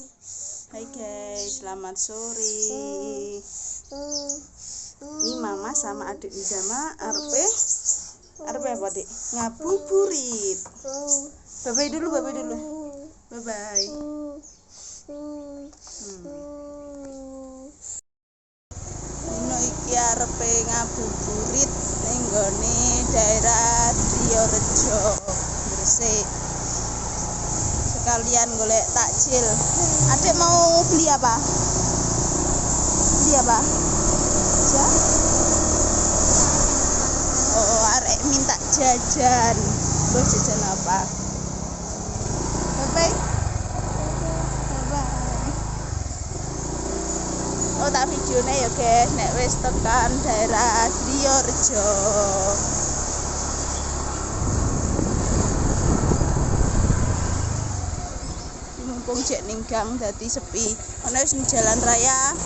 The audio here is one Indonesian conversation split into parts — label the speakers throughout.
Speaker 1: Hai guys, selamat sore. Ini mama sama adik Nizama Arpe apa dek? Ngabuburit. Bye dulu. Bye. Nino iki arepe ngabuburit ning nggone daerah Triorejo, Gresik. Sekalian golek takjil. Adek mau beli apa? Ja? Oh, arek minta jajan. Lo jajan apa? Bye. Oh, tak videone ya guys, nek wis tekan daerah Triorejo. Mumpung jek ning gang dadi sepi. Ana wis jalan raya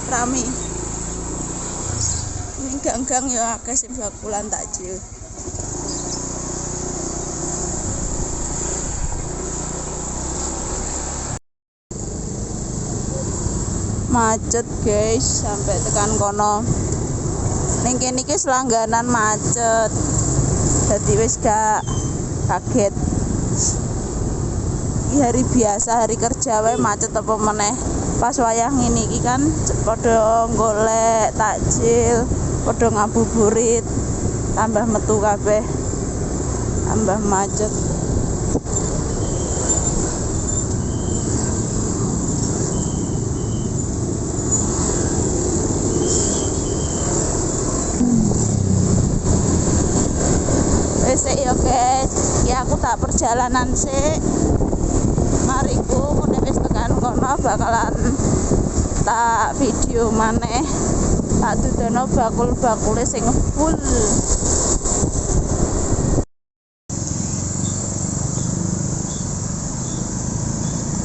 Speaker 1: rame. Ning gang-gang ya akeh sing bakulan takjil. Macet guys sampai tekan kono. Ning kene iki selangganan macet. Dadi wis gak kaget. Iki hari biasa, hari kerja wae macet apa meneh. Pas wayah ngene iki kan padha golek takjil, padha ngabuburit, tambah metu kabeh. Tambah macet. Sik ya guys, ya aku tak perjalanan sik. Mariku mun wis tekan kono bakalan tak video maneh. Tak dudono bakul-bakule sing full.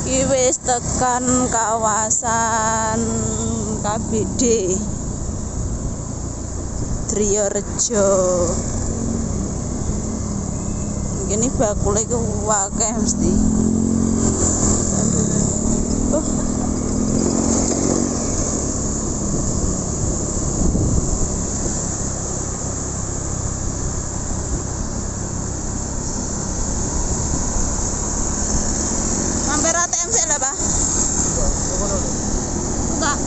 Speaker 1: Iki wis tekan kawasan KBD Triorejo. Ini bakule ku akeh mesti. Mampir ATM sik lah, Pak. Enggak.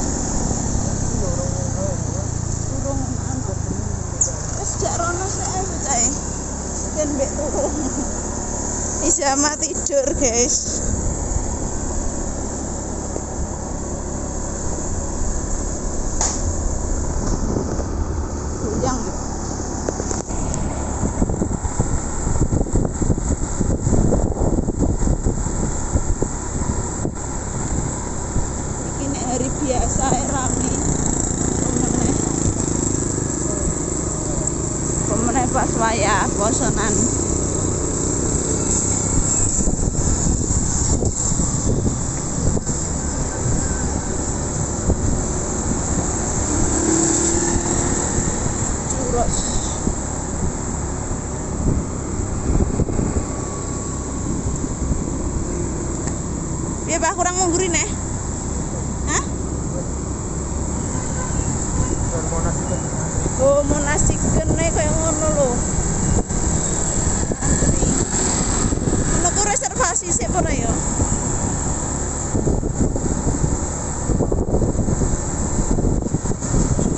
Speaker 1: Urung anu. Wis jak rono sik ae bocahe. Ben mbek turu. Nizama tidur guys. Goyang gitu. Iki nek hari biasa rame. Pemeneh pas wayah posonan. Piye Pak kurang mungguri nih? Hah? Oh, Monas Chicken nih kayak ngono lho. Antri. Ono ku reservasi sik ora ya?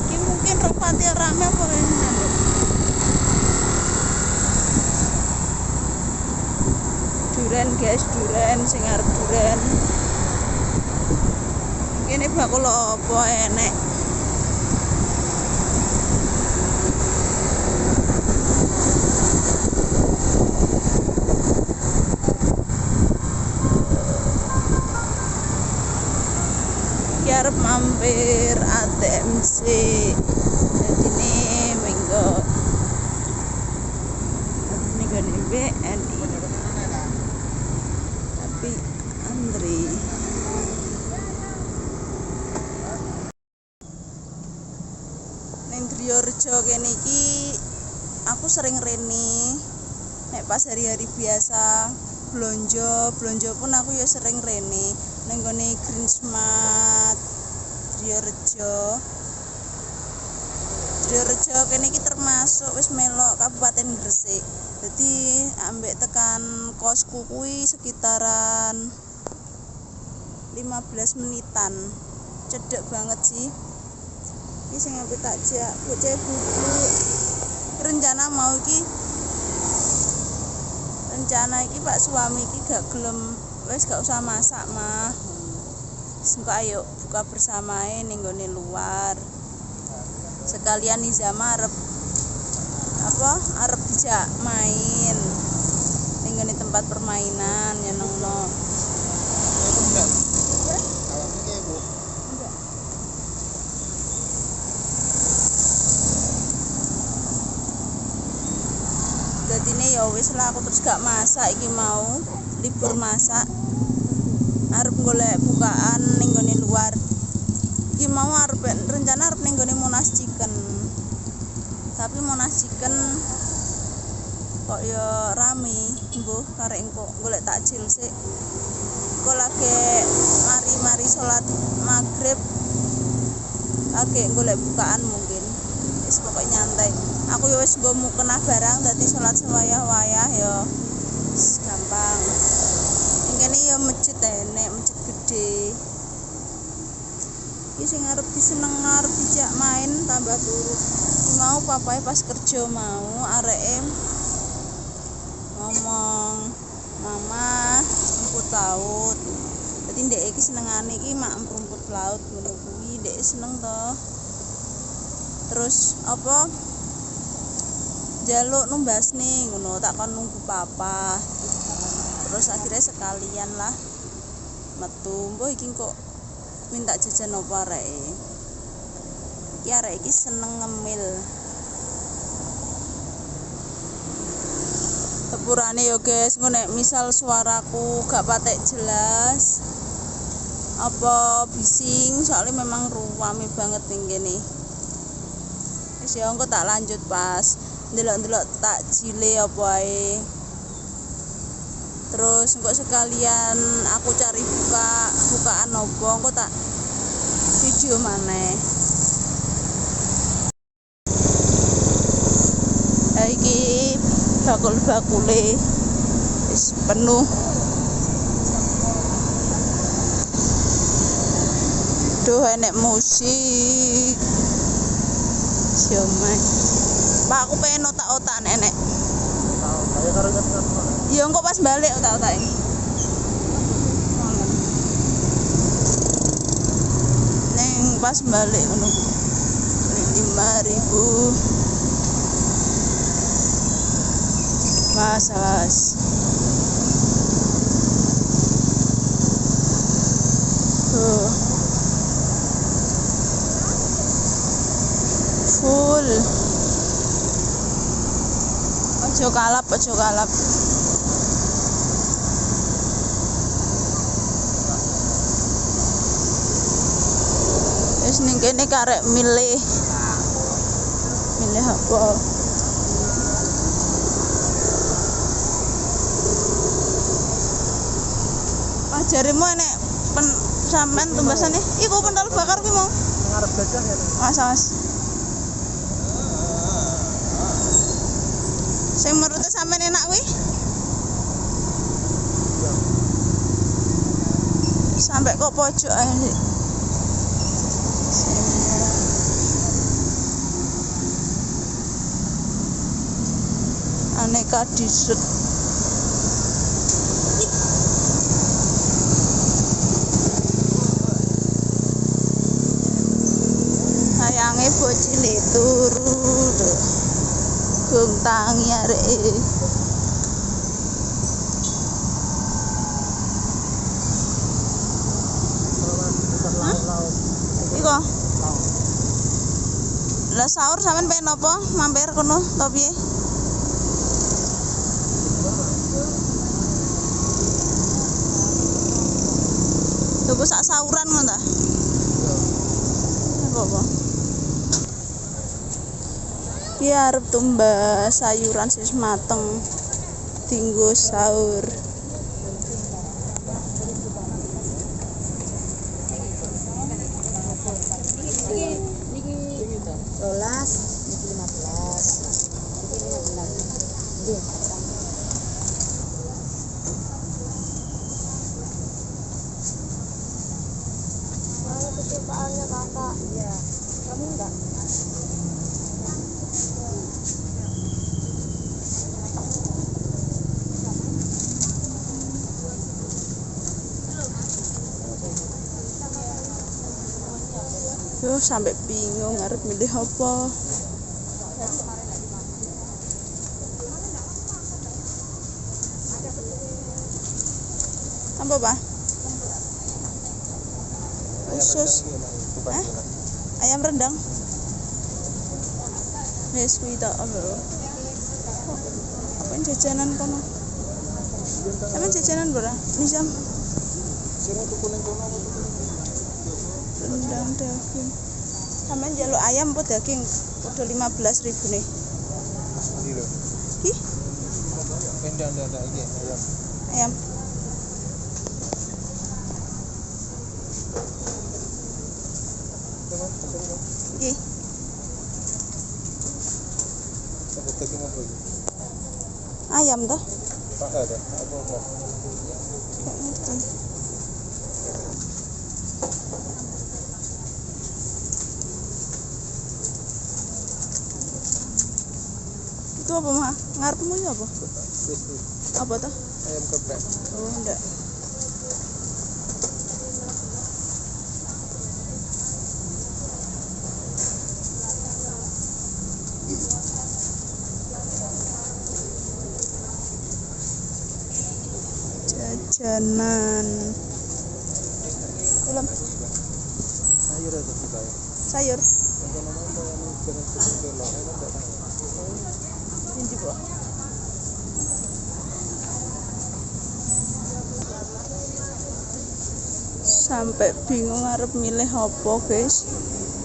Speaker 1: Iki mungkin rempati rame apa anu. Duren guys, duren sing arep duren. Kene bakul apa enek. Iki arep mampir ATM sik. Dadi ne minggu. Ini kan BNI. Tapi antri. Ning Triorejo kene iki aku sering rene nek pas hari-hari biasa. blonjo pun aku ya sering rene ning gone Green Smart Triorejo kene iki termasuk wis melok Kabupaten Gresik. Jadi ambek tekan kosku kuwi sekitaran 15 menitan. Cedek banget sih. Iki sing aku takjak bocah buku. Rencana iki Pak suami iki gak gelem wis gak usah masak mah. Engko ayo buka bersamae ning gone luar. Sekalian Nizama arep dijak main ning gone tempat permainan nyenengno.
Speaker 2: Enggak.
Speaker 1: Ya?
Speaker 2: Kalau ini Bu.
Speaker 1: Enggak. Dadine ya wis lah aku terus gak masak iki mau libur masak. Arep golek bukaan ning gone luar. Iki mau rencana arep ning gone Monas Chicken. Tapi Monas Chicken kok ya rame, mbuh karek engko golek takjil sik. Kok lagi mari salat maghrib lagi golek bukaan mungkin. Wis pokoke nyantai. Aku ya wis nggo mukena barang dadi salat sewayah-wayah ya wis gampang. Kene ya masjid enek, masjid gede. Iki sing arep diseneng arep dijak main tambah turu. Iki mau papae pas kerja mau areke ngomong, "Mama, rumput laut." Dadi ndek iki senengane iki mak rumput laut ngono kuwi, ndek seneng to. Terus apa? Jaluk numbasne ngono, tak kon nunggu papa. Terus akhirnya sekalian lah metu. Mbah iki kok minta jajan apa areke. Iki arek iki seneng ngemil. Sepurane yo guys, engko nek misal suaraku gak patek jelas apa bising, soalnya memang ruame banget ning kene. Wis ya engko tak lanjut pas ndelok-ndelok takjile apa ae. Terus engko sekalian aku cari bukaan opo engko tak video maneh. Iki bakul-bakule wis penuh. Duh enek musik. Siomay. Pak aku pengen otak-otak enek.
Speaker 2: Saya karo ingat-ingat.
Speaker 1: Ya engko pas balik otak-otak iki. Neng pas balik ngono. 5.000. Mas. Full. Ojo kalap. Wis ning kene karek milih apa? Ajarimu enek sampean tumbasane. Iku pentol bakar kuwi mau.
Speaker 2: Ngarep gajah ya.
Speaker 1: Mas. Sing menurut sampean enak kuwi? Sampai kok pojok ae. Aneka dessert. Sayange bocile turu lho. Gong tangi areke. Iko. Lah sahur sampean pengen apa? Mampir kono to piye? Tuku sak sahuran ngono ta? Apa? Ki arep tumbas sayuran sis mateng. Dinggo sahur. soalnya kakak. Iya. Kamu enggak? Yo sampai bingung harus milih apa. Apa, Pak? Usus. Ayam rendang. Wes kuwi tok apa? Apa jajanan kono? Emang jajanan ora? Nisam.
Speaker 2: Sira tuku ning kono apa tuku ning
Speaker 1: Rendang daging. Sampeyan njaluk ayam apa daging? Udah 15.000 nih.
Speaker 2: Ndi lho?
Speaker 1: Ih,
Speaker 2: Ndak iki ayam.
Speaker 1: ayam.
Speaker 2: Coba pesen kok.
Speaker 1: Iki.
Speaker 2: Apa daging apa iki?
Speaker 1: Ayam toh?
Speaker 2: Tak ada. Apa?
Speaker 1: Gak ngerti. Itu apa, Ma? Ngarepmu itu apa?
Speaker 2: Wis.
Speaker 1: Apa toh?
Speaker 2: Ayam geprek.
Speaker 1: Oh, enggak. Jajanan. Belum.
Speaker 2: Sayur ada juga ya.
Speaker 1: Sayur.
Speaker 2: Jangan apa yang jangan pesen kilo. Enak enggak tahu.
Speaker 1: Ini bro. Sampai bingung harus milih apa, guys.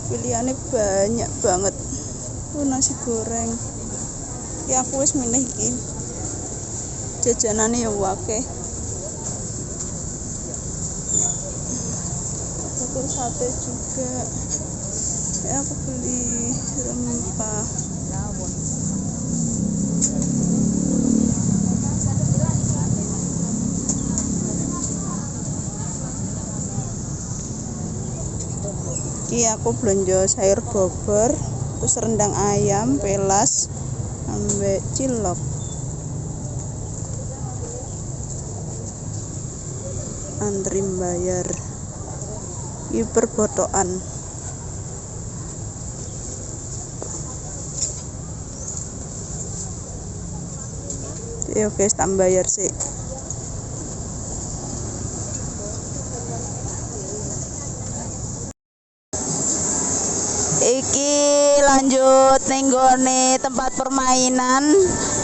Speaker 1: Pilihannya banyak banget. Nasi goreng. Ya aku wis milih iki. Jajanannya ya akeh. Betul sate juga. Ya aku beli rempah. Iki aku belanja sayur bobor, terus rendang ayam, pelas, ambek cilok. Antri bayar. Iki perbotokan. Yo guys, tak bayar sih. Iki lanjut ning gone tempat permainan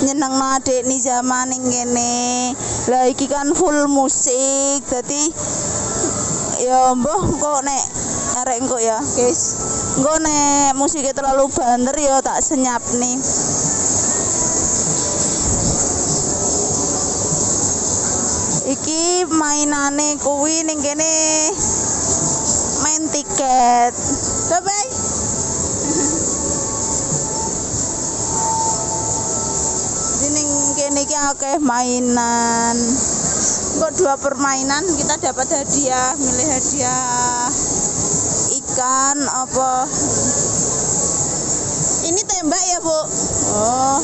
Speaker 1: nyenengno adik ni zaman ning kene. Lah iki kan full musik. Dadi ya mbah kok nek arek engko ya, guys. Engko nek musiknya terlalu banter ya tak senyap nih. Iki mainane kuwi ning kene main tiket. Bye-bye. Ning kene iki akeh mainan. Kok 2 permainan kita dapat hadiah, milih hadiah ikan apa? Ini tembak ya, Bu? Oh.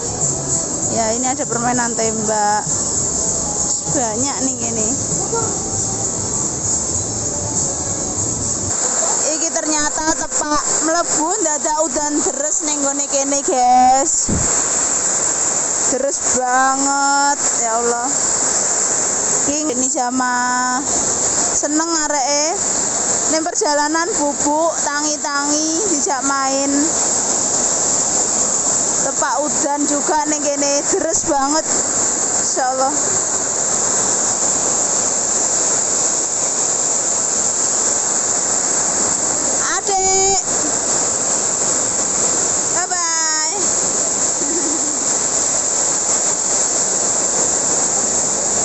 Speaker 1: Ya, ini ada permainan tembak. Banyak nih ini. Iki ternyata tepak mlebu dadak udan deres ning gone kene, guys. Deres banget, ya Allah. Ini sama seneng areke ning perjalanan bubuk tangi-tangi dijak main. Tepak udan juga ning kene deres banget. Insyaallah. Adek. Bye-bye.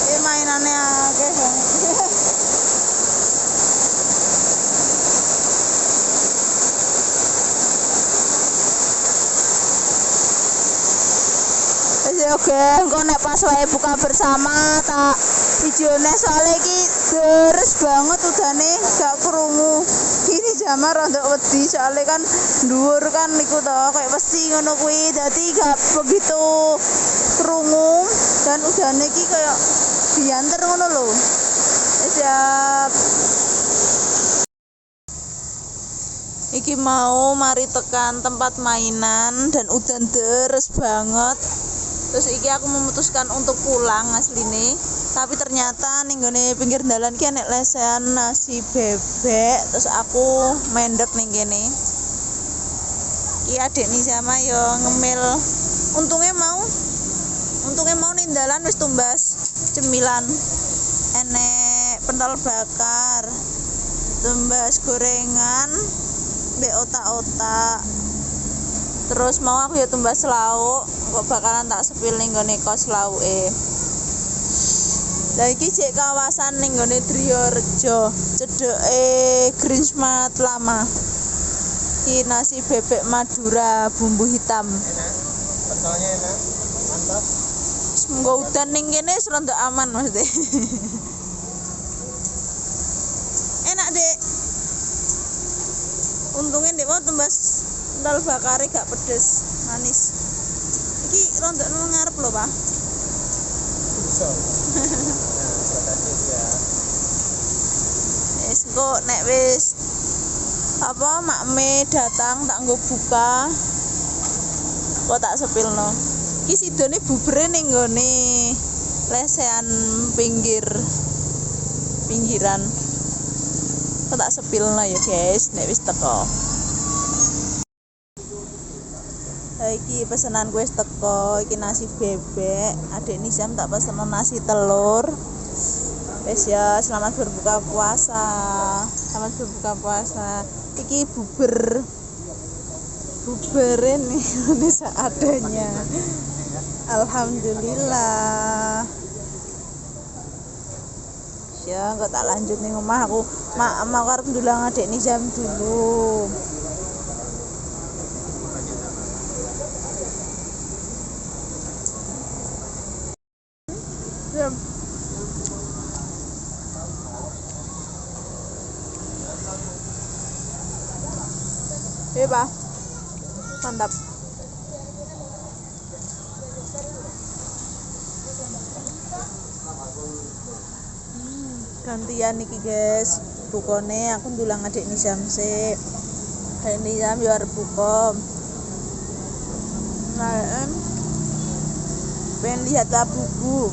Speaker 1: Ini mainannya akeh banget. Oke, engko nek pas wae buka bersama tak videone soalnya iki deres banget udane gak krungu. Ini jamar untuk wedi soalnya kan dhuwur kan niku to kayak pasti ngono kuwi dadi gak begitu krungu dan udane iki kayak diantar ngono lho. Siap. Iki mau mari tekan tempat mainan dan udan deres banget. Terus iki aku memutuskan untuk pulang asline. Tapi ternyata ning gone pinggir dalan ki enek lesehan nasi bebek. Terus aku mendek ning kene. Iki adik nih sama yo ngemil. Untungnya mau ning dalan wis tumbas cemilan. Enek pentol bakar, tumbas gorengan, mbek otak-otak. Terus mau aku ya tumbas lauk, kok bakalan tak sepil ning gone kos lauke. Lah iki cek kawasan ning gone Driorejo, cedeke Green Smart lama. Iki nasi bebek Madura bumbu hitam.
Speaker 2: Enak. Pentolnya enak. Mantap.
Speaker 1: Semoga udan ning kene serontok aman Mas Dek. Enak Dek. Untungnya Dek mau tumbas pentol bakare gak pedes, manis. Iki rontok nang ngarep lho, Pak.
Speaker 2: Bisa. Nah, tadi ya.
Speaker 1: Wis kok nek wis apa makme datang tak nggo buka. Kok tak sepilno. Iki sidone bubere ning nggone lesehan pinggiran. Kok tak sepilno ya, guys, nek wis teko. Iki pesenan wis teko, iki nasi bebek. Adik Nizam tak pesen nasi telur. Wes ya, selamat berbuka puasa. Selamat berbuka puasa. Iki buberin ini seadanya. Alhamdulillah. Ya, kok tak lanjut ning omah aku. Mak arep ndulang adik Nizam dulu. Jam. Pak. Mantap. Gantian iki guys, bukone aku ndulang adik Nizam sik. Adik Nizam yo arep buka. Nah, pengen lihat buku.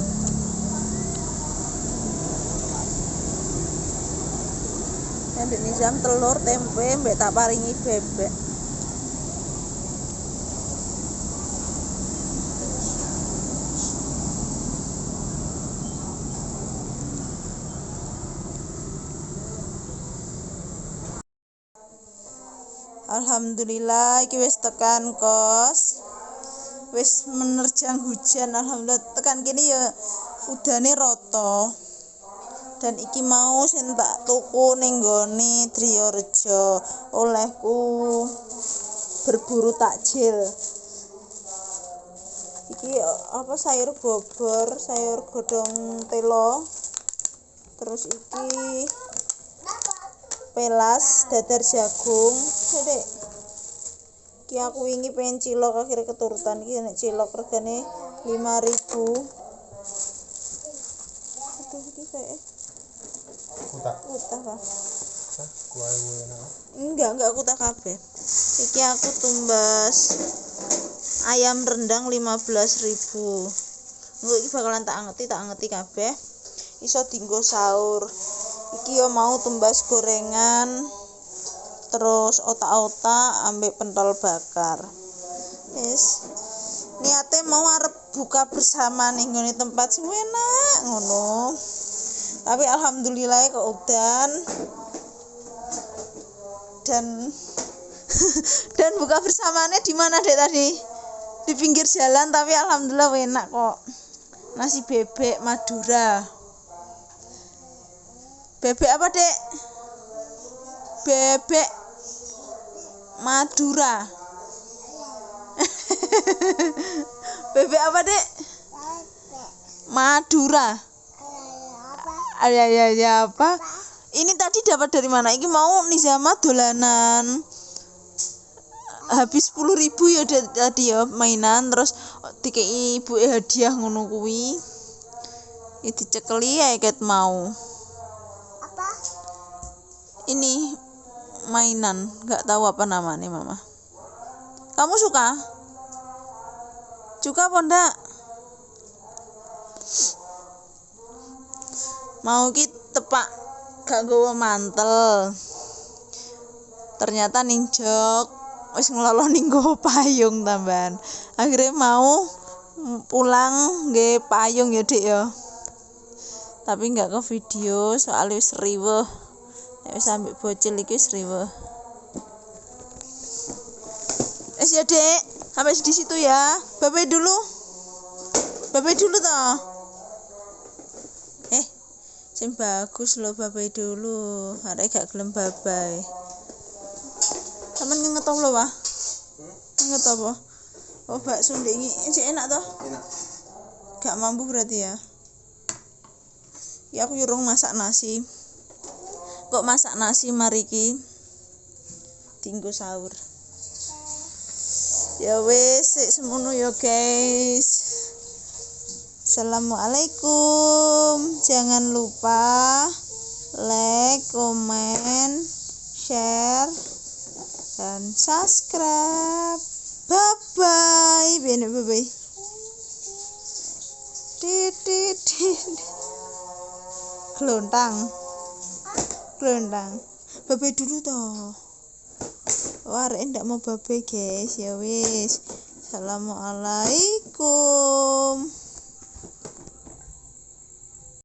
Speaker 1: Adik Nizam telur, tempe, mbek tak paringi bebek. Alhamdulillah iki wis tekan kos. Wis menerjang hujan, alhamdulillah tekan kene ya udane rata. Dan iki mau sing tak tuku ning nggone Driorejo olehku berburu takjil. Iki apa sayur bobor, sayur godhong telo. Terus iki pelas dadar jagung. Dek. Iki aku wingi pengen cilok akhirnya keturutan iki nek cilok regane 5.000. Aduh iki kayak Utah Pak. Enggak utah kabeh. Iki aku tumbas ayam rendang 15.000. Engko iki bakalan tak angeti kabeh. Iso dienggo sahur. Iki yo mau tumbas gorengan, terus otak-otak ambek pentol bakar. Wis. Niate mau arep buka bersama ning ngene tempat sing enak ngono. Tapi alhamdulillah kok udan dan buka bersamanya di mana Dek tadi? Di pinggir jalan, tapi alhamdulillah enak kok. Nasi bebek Madura. Bebek apa, Dek? Bebek Madura. Bebek apa, Dek? Madura. Ya apa? Ini tadi dapat dari mana? Ini mau Nizama dolanan habis 10.000 ya tadi ya mainan, terus dikei ibuke hadiah ngono kuwi. Iki dicekeli ya ket mau.
Speaker 3: Apa?
Speaker 1: Ini mainan, nggak tahu apa namanya mama. Kamu suka? Suka apa ndak? Mau ki tepak gak nggawa mantel. Ternyata ning jok wis ngelolo ning nggawa payung tambahan. Akhirnya mau pulang nggih payung ya Dik ya. Tapi nggak ke video soalnya wis riweuh. Nek wis ambek bocil iki wis riweuh. Ya Dek, sampai di situ ya. Bye-bye dulu. Bye-bye dulu toh. Sing bagus lho bye-bye dulu. Arek gak gelem bye-bye. Sampeyan ngenget lho, Wah. Ngenget apa? Oh, bakso ndek iki enak toh?
Speaker 2: Enak.
Speaker 1: Gak mampu berarti ya. Ya aku nyuruh masak nasi. Kok masak nasi mari iki? Tinggo sahur. Ya wis, sik semono ya guys. Assalamualaikum. Jangan lupa like, komen, share, dan subscribe. Bye bye. Bye bye. Gelontang. Bye dulu toh. Wah, arek ndak mau bye guys. Ya wis. Assalamualaikum.